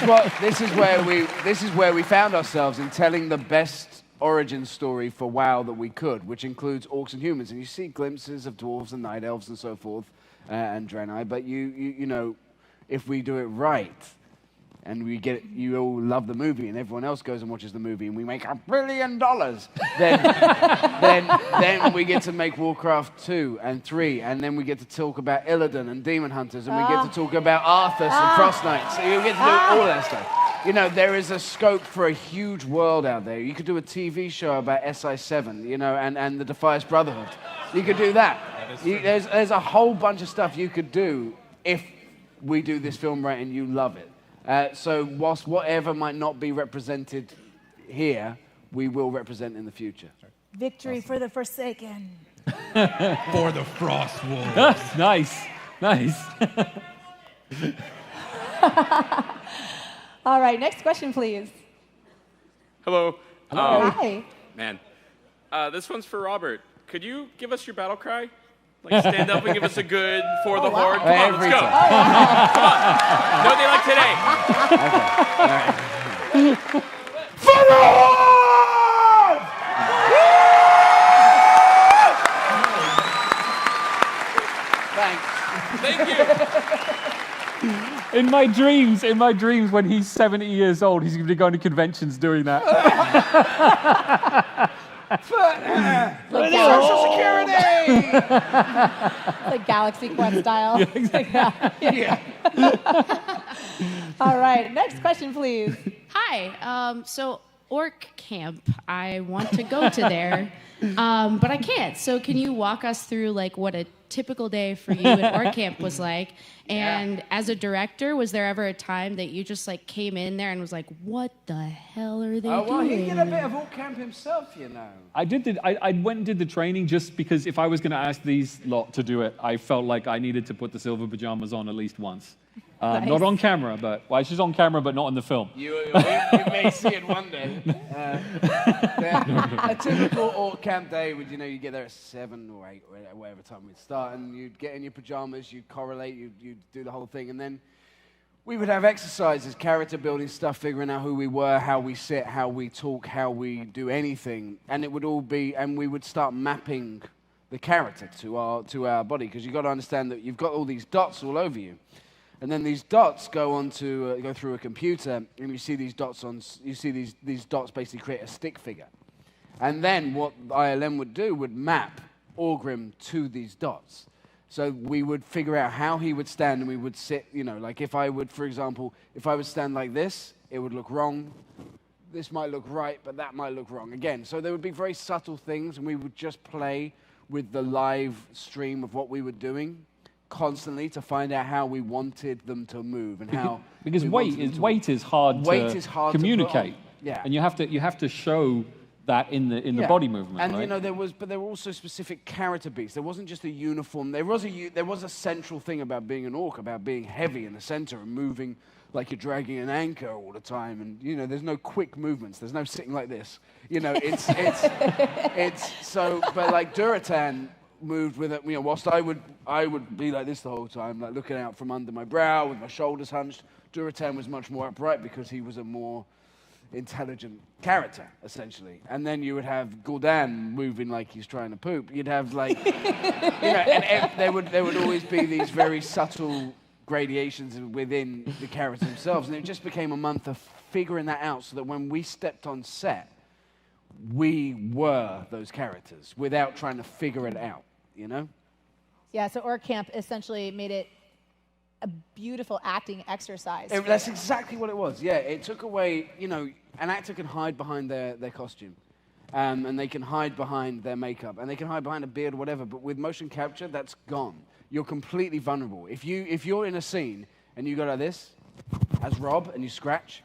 But this is where we found ourselves in telling the best origin story for WoW that we could, which includes orcs and humans. And you see glimpses of dwarves and night elves and so forth, and Draenei. But if we do it right, and you all love the movie, and everyone else goes and watches the movie, and we make $1 billion, then we get to make Warcraft 2 and 3, and then we get to talk about Illidan and Demon Hunters, and we get to talk about Arthas and Frost Knights. So you get to do all that stuff. There is a scope for a huge world out there. You could do a TV show about SI7, and the Defias Brotherhood. You could do that. There's a whole bunch of stuff you could do if we do this film right and you love it. So whilst whatever might not be represented here, we will represent in the future. Victory for the Forsaken. For the Frost Wolves. Nice. All right, next question, please. Hello. Hi. Man, this one's for Robert. Could you give us your battle cry? Like stand up and give us a good for the horde. Come on, let's go. Come on. No day like today. For the horde! Thanks. Thank you. In my dreams, when he's 70 years old, he's going to be going to conventions doing that. Social Security! Like Galaxy Quest style. Yeah, exactly. Yeah. All right, next question, please. Hi. So Orc Camp, I want to go to there, but I can't. So can you walk us through what a typical day for you at Orc Camp was like? And as a director, was there ever a time that you just came in there and was like, what the hell are they doing? Well, he did a bit of Orc Camp himself, I went and did the training just because if I was going to ask these lot to do it, I felt like I needed to put the silver pajamas on at least once. Nice. Not on camera, but she's on camera, but not in the film. You may see it one day. A typical Orc Camp day would, you get there at 7 or 8 or whatever time we'd start, and you'd get in your pajamas, you'd correlate, you'd do the whole thing, and then we would have exercises, character building stuff, figuring out who we were, how we sit, how we talk, how we do anything, and it would all be, and we would start mapping the character to our body, because you've got to understand that you've got all these dots all over you. And then these dots go through a computer, and you see these dots these dots basically create a stick figure. And then what ILM would do would map Orgrim to these dots. So we would figure out how he would stand, and we would sit, if I would, for example, if I would stand like this, it would look wrong. This might look right, but that might look wrong again. So there would be very subtle things, and we would just play with the live stream of what we were doing constantly to find out how we wanted them to move and how because weight is hard to communicate. Yeah, and you have to show that in the body movement. And right? there were also specific character beats. There wasn't just a uniform. There was a central thing about being an orc, about being heavy in the center and moving like you're dragging an anchor all the time. And there's no quick movements. There's no sitting like this. It's so. But like Duratan moved with it, whilst I would be like this the whole time, like looking out from under my brow with my shoulders hunched. Duratan was much more upright because he was a more intelligent character, essentially. And then you would have Gul'dan moving like he's trying to poop. You'd have and there would always be these very subtle gradations within the characters themselves, and it just became a month of figuring that out so that when we stepped on set, we were those characters without trying to figure it out, you know? Yeah, so Orc Camp essentially made it a beautiful acting exercise. That's exactly what it was. Yeah, it took away, you know, an actor can hide behind their costume. And they can hide behind their makeup, and they can hide behind a beard or whatever, but with motion capture, that's gone. You're completely vulnerable. If you're in a scene and you go like this, as Rob, and you scratch,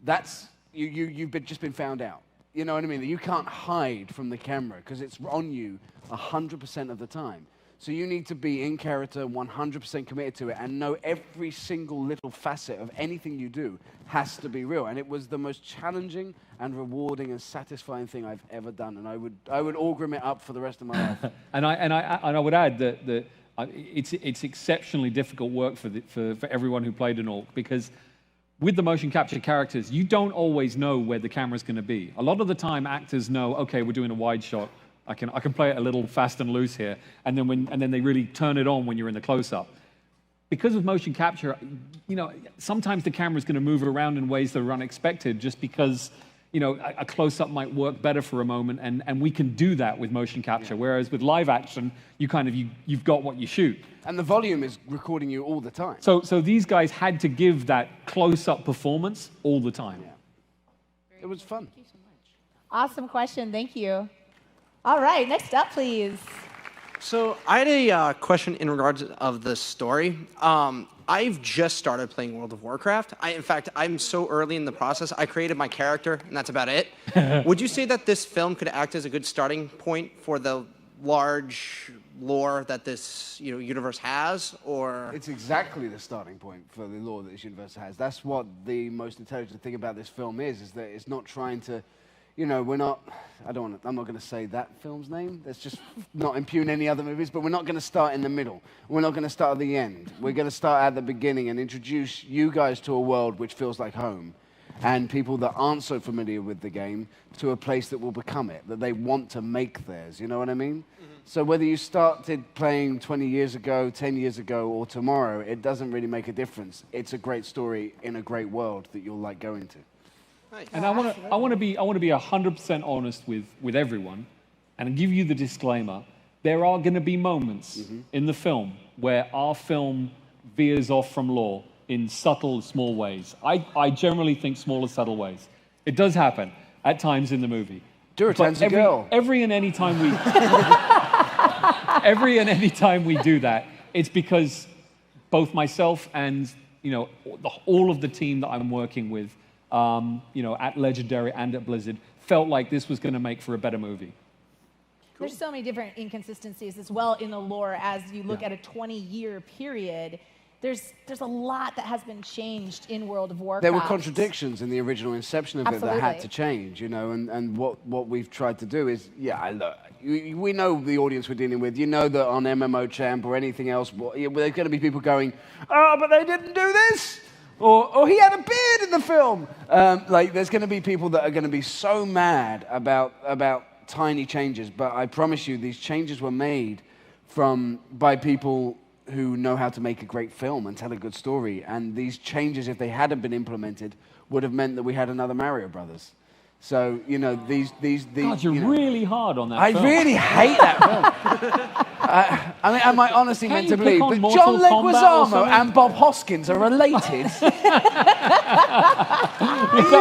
that's, you've just been found out. You know what I mean? You can't hide from the camera because it's on you 100% of the time. So you need to be in character, 100% committed to it, and know every single little facet of anything you do has to be real. And it was the most challenging and rewarding and satisfying thing I've ever done. And I would augurum it up for the rest of my life. and I would add that it's exceptionally difficult work for everyone who played an orc, because with the motion capture characters, you don't always know where the camera's going to be. A lot of the time, actors know, okay, we're doing a wide shot. I can play it a little fast and loose here, and then they really turn it on when you're in the close-up. Because of motion capture, you know, sometimes the camera's going to move around in ways that are unexpected, just because, you know, a close-up might work better for a moment, and we can do that with motion capture. Yeah. Whereas with live action, you've got what you shoot. And the volume is recording you all the time. So these guys had to give that close-up performance all the time. Yeah. It was fun. Thank you so much. Awesome question. Thank you. All right, next up, please. So I had a question in regards of the story. I've just started playing World of Warcraft. In fact, I'm so early in the process. I created my character, and that's about it. Would you say that this film could act as a good starting point for the large lore that this universe has, or? It's exactly the starting point for the lore that this universe has. That's what the most intelligent thing about this film is that it's not trying to, you know, we're not, I'm not going to say that film's name. Let's just not impugn any other movies, but we're not going to start in the middle. We're not going to start at the end. We're going to start at the beginning and introduce you guys to a world which feels like home, and people that aren't so familiar with the game to a place that will become it, that they want to make theirs. You know what I mean? Mm-hmm. So whether you started playing 20 years ago, 10 years ago, or tomorrow, it doesn't really make a difference. It's a great story in a great world that you'll like going to. Nice. And I want to be 100% honest with everyone, and give you the disclaimer. There are going to be moments in the film where our film veers off from lore in subtle, small ways. I generally think smaller, subtle ways. It does happen at times in the movie. Duratan's a girl. Every and any time we do that, it's because both myself and all of the team that I'm working with, at Legendary and at Blizzard, felt like this was going to make for a better movie. Cool. There's so many different inconsistencies as well in the lore as you look at a 20-year period. There's a lot that has been changed in World of Warcraft. There were contradictions in the original inception of it that had to change, and what we've tried to do is, look, we know the audience we're dealing with. You know that on MMO Champ or anything else, there's going to be people going, oh, but they didn't do this. Or he had a beard in the film. There's going to be people that are going to be so mad about tiny changes. But I promise you, these changes were made by people who know how to make a great film and tell a good story. And these changes, if they hadn't been implemented, would have meant that we had another Mario Brothers. So, these God, you're really hard on that film. I really hate that film. Am I honestly meant to believe that John Leguizamo and Bob Hoskins are related? that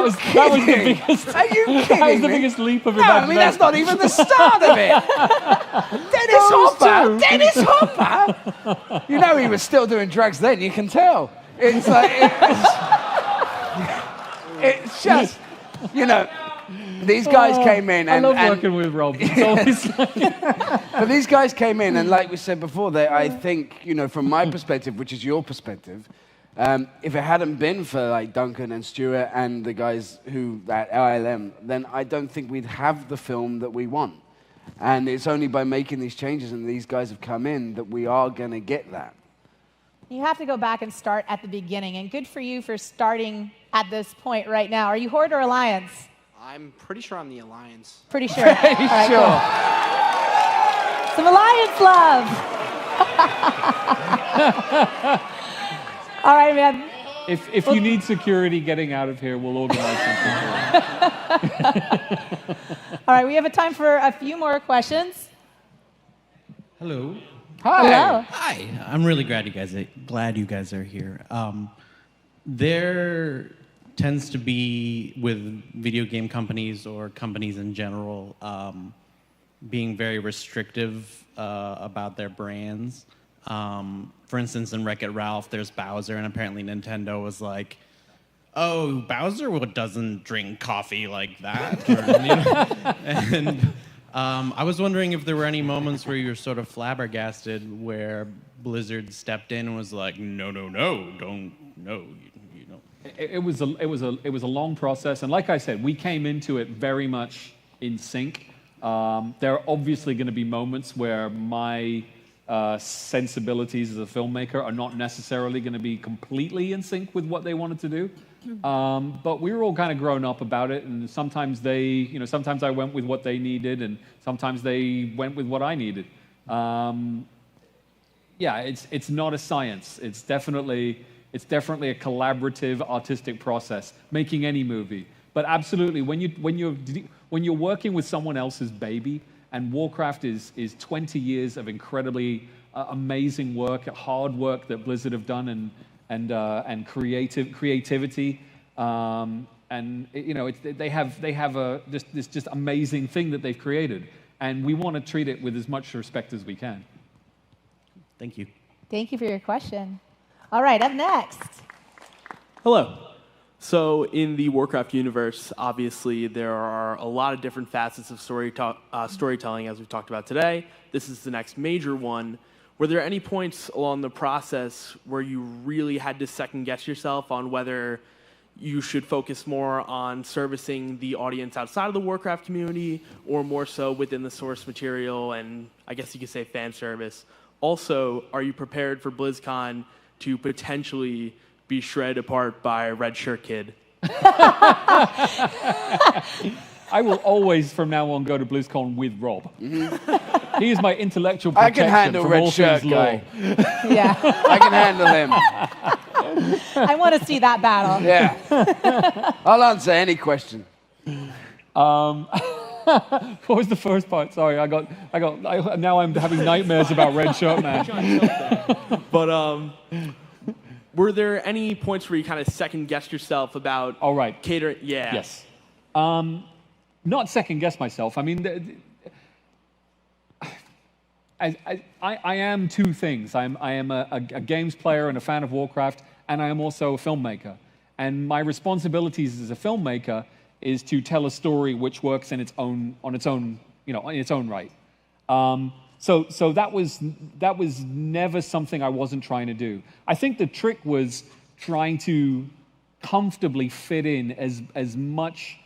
was the biggest. Are you kidding That was the me? biggest leap of imagination. No, I mean, that's not even the start of it. Dennis Hopper. You know he was still doing drugs then. You can tell. It's like it's just These guys came in and... I love working with Rob. It's always But these guys came in, and like we said before, I think, from my perspective, which is your perspective, if it hadn't been for Duncan and Stuart and the guys at ILM, then I don't think we'd have the film that we want. And it's only by making these changes and these guys have come in that we are going to get that. You have to go back and start at the beginning, and good for you for starting at this point right now. Are you Horde or Alliance? I'm pretty sure I'm the Alliance. Pretty sure. All right, sure. Cool. Some Alliance love. All right, man. If you need security getting out of here, we'll organize something. All right, we have a time for a few more questions. Hello. Hi. Hello. Hi. I'm really glad you guys are here. There tends to be, with video game companies or companies in general, being very restrictive about their brands. For instance, in Wreck-It Ralph, there's Bowser, and apparently Nintendo was like, "Oh, Bowser doesn't drink coffee like that." And I was wondering if there were any moments where you were sort of flabbergasted, where Blizzard stepped in and was like, "No, don't, no." It was a long process, and like I said, we came into it very much in sync. There are obviously going to be moments where my sensibilities as a filmmaker are not necessarily going to be completely in sync with what they wanted to do. But we were all kind of grown up about it, and sometimes sometimes I went with what they needed, and sometimes they went with what I needed. It's not a science. It's definitely a collaborative artistic process, making any movie. But absolutely, when you're working with someone else's baby, and Warcraft is 20 years of incredibly amazing work, hard work that Blizzard have done, and creativity, they have this just amazing thing that they've created, and we want to treat it with as much respect as we can. Thank you. Thank you for your question. All right, up next. Hello. So in the Warcraft universe, obviously there are a lot of different facets of storytelling, as we've talked about today. This is the next major one. Were there any points along the process where you really had to second-guess yourself on whether you should focus more on servicing the audience outside of the Warcraft community, or more so within the source material and, I guess you could say, fan service? Also, are you prepared for BlizzCon to potentially be shredded apart by Red Shirt Kid? I will always, from now on, go to BlizzCon with Rob. Mm-hmm. He is my intellectual I protection can handle from Red all Shirt things guy. law. Yeah. I can handle him. I want to see that battle. Yeah. I'll answer any question. What was the first part? Sorry, now I'm having nightmares about Red Shirt Man. But were there any points where you kind of second-guessed yourself about catering? Yeah. Yes. Not second-guess myself. I mean, I am two things. I am a games player and a fan of Warcraft, and I am also a filmmaker. And my responsibilities as a filmmaker is to tell a story which works in its own right. So that was never something I wasn't trying to do. I think the trick was trying to comfortably fit in as much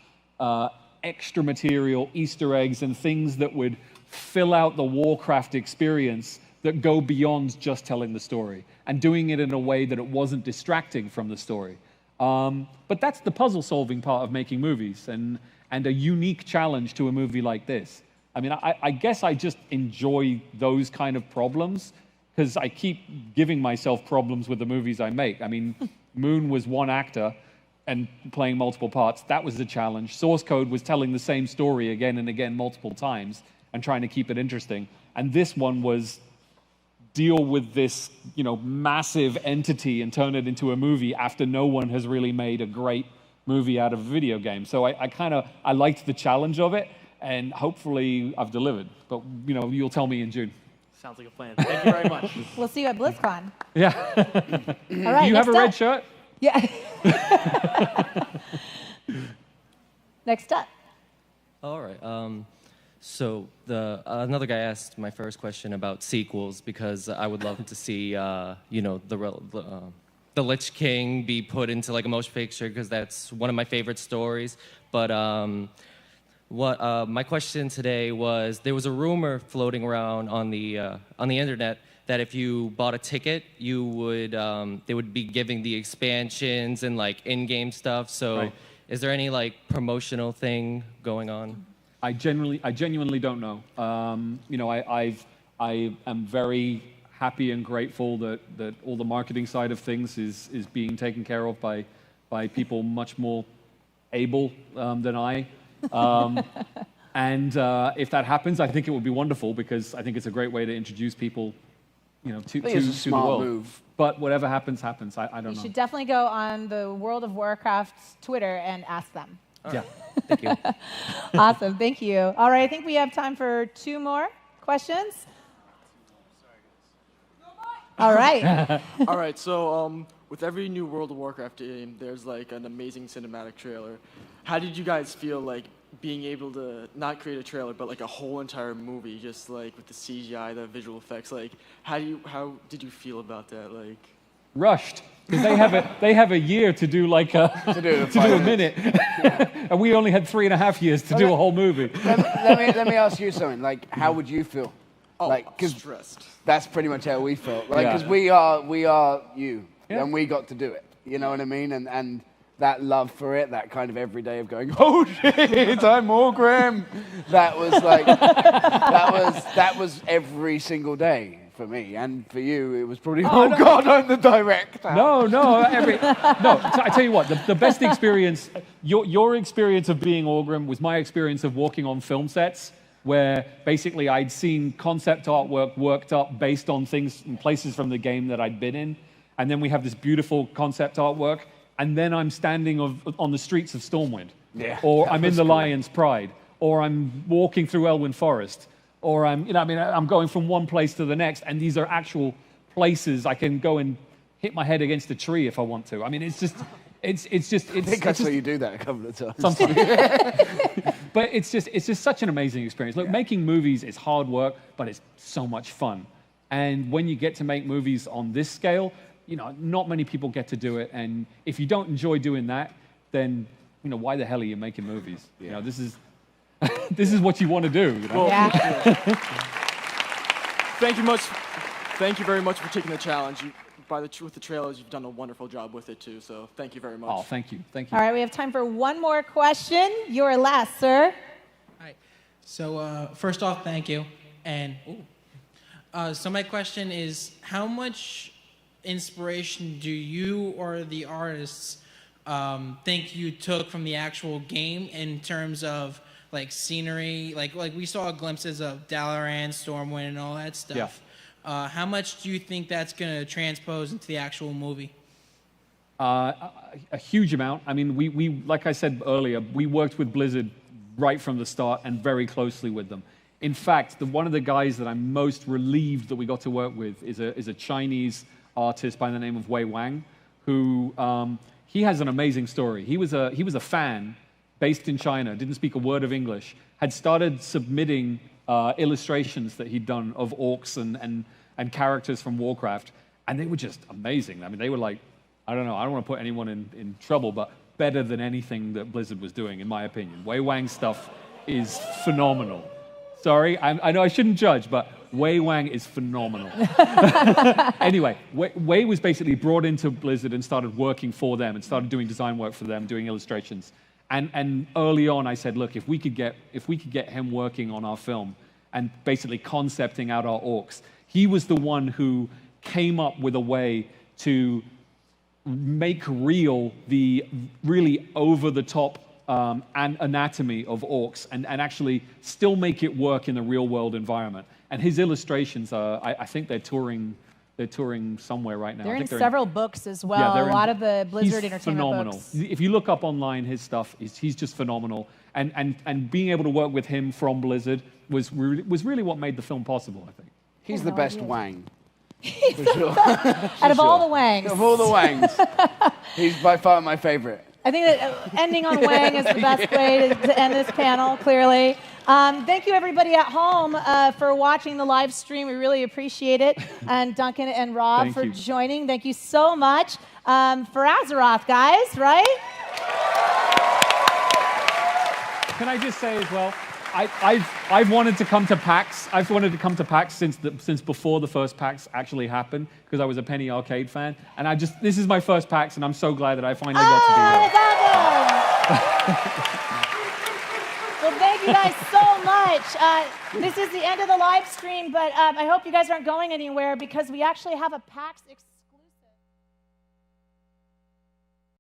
extra material, Easter eggs, and things that would fill out the Warcraft experience that go beyond just telling the story, and doing it in a way that it wasn't distracting from the story. But that's the puzzle-solving part of making movies, and a unique challenge to a movie like this. I mean, I guess I just enjoy those kind of problems, because I keep giving myself problems with the movies I make. I mean, Moon was one actor and playing multiple parts. That was the challenge. Source Code was telling the same story again and again multiple times and trying to keep it interesting. And this one was deal with this, massive entity and turn it into a movie after no one has really made a great movie out of a video game. So I liked the challenge of it, and hopefully I've delivered. But, you'll tell me in June. Sounds like a plan. Thank you very much. We'll see you at BlizzCon. Yeah. All right. Do you have a red shirt? Yeah. Next up. All right. So another guy asked my first question about sequels, because I would love to see the Lich King be put into like a motion picture, because that's one of my favorite stories. But my question today was, there was a rumor floating around on the internet that if you bought a ticket, you would they would be giving the expansions and like in-game stuff. So Right. Is there any like promotional thing going on? I genuinely don't know. I am very happy and grateful that all the marketing side of things is being taken care of by people much more able than I. And if that happens, I think it would be wonderful because I think it's a great way to introduce people, to the world. Move. But whatever happens, happens. I don't know. You should definitely go on the World of Warcraft's Twitter and ask them. Yeah. Thank you. Awesome. Thank you. All right. I think we have time for 2 more questions. All right. All right. So with every new World of Warcraft game, there's like an amazing cinematic trailer. How did you guys feel like being able to not create a trailer, but like a whole entire movie, just like with the CGI, the visual effects? Like, how did you feel about that? Like, rushed. Because they have a year to do like to do a minute, and we only had 3.5 years to do a whole movie. Let me ask you something. Like, how would you feel? Oh, like, stressed. That's pretty much how we felt. Like, because we are you, and we got to do it. You know what I mean? And that love for it, that kind of every day of going, oh shit, I'm Warcraft. That was like, that was every single day for me, and for you, it was probably, oh no. God, I'm the director. No. I tell you what, the best experience, your experience of being Orgrim was my experience of walking on film sets, where basically I'd seen concept artwork worked up based on things and places from the game that I'd been in, and then we have this beautiful concept artwork. And then I'm standing on the streets of Stormwind, or I'm in the Lion's Pride, or I'm walking through Elwyn Forest, or I'm going from one place to the next, and these are actual places I can go and hit my head against a tree if I want to. I mean, it's just. I think I saw you do that a couple of times. Sometimes. But it's just such an amazing experience. Look, making movies is hard work, but it's so much fun. And when you get to make movies on this scale, not many people get to do it, and if you don't enjoy doing that, then why the hell are you making movies? Yeah. This is this is what you want to do. Well, Thank you very much for taking the challenge. With the trailers, you've done a wonderful job with it too. So thank you very much. Oh, thank you. All right, we have time for one more question. You're last, sir. Hi. So first off, thank you. And so my question is, how much inspiration do you or the artists think you took from the actual game in terms of like scenery? Like we saw glimpses of Dalaran, Stormwind, and all that stuff. Yeah. How much do you think that's going to transpose into the actual movie? A huge amount. I mean, we like I said earlier, we worked with Blizzard right from the start and very closely with them. In fact, one of the guys that I'm most relieved that we got to work with is a Chinese artist by the name of Wei Wang, who he has an amazing story. He was a fan based in China, didn't speak a word of English, had started submitting illustrations that he'd done of orcs and characters from Warcraft, and they were just amazing. I mean, they were like, I don't know, I don't want to put anyone in trouble, but better than anything that Blizzard was doing, in my opinion. Wei Wang's stuff is phenomenal. Sorry, I know I shouldn't judge, but Wei Wang is phenomenal. Anyway, Wei was basically brought into Blizzard and started working for them and started doing design work for them, doing illustrations. And early on, I said, look, if we could get him working on our film and basically concepting out our orcs, he was the one who came up with a way to make real the really over-the-top anatomy of orcs and actually still make it work in the real-world environment. And his illustrations are, I think they're touring somewhere right now. They're in several books as well. Yeah, a lot of the Blizzard Entertainment phenomenal. books. If you look up online his stuff, he's just phenomenal. And being able to work with him from Blizzard was really what made the film possible, I think. He's the best Wang. For sure. Out of all the Wangs. Of all the Wangs. He's by far my favorite. I think that ending on Wang is the best way to end this panel, clearly. Thank you, everybody at home, for watching the live stream. We really appreciate it. And Duncan and Rob for joining. Thank you so much. For Azeroth, guys, right? Can I just say as well, I've wanted to come to PAX. I've wanted to come to PAX since before the first PAX actually happened, because I was a Penny Arcade fan. And this is my first PAX, and I'm so glad that I finally got to be here. Well, thank you guys so much. much. This is the end of the live stream, but I hope you guys aren't going anywhere because we actually have a PAX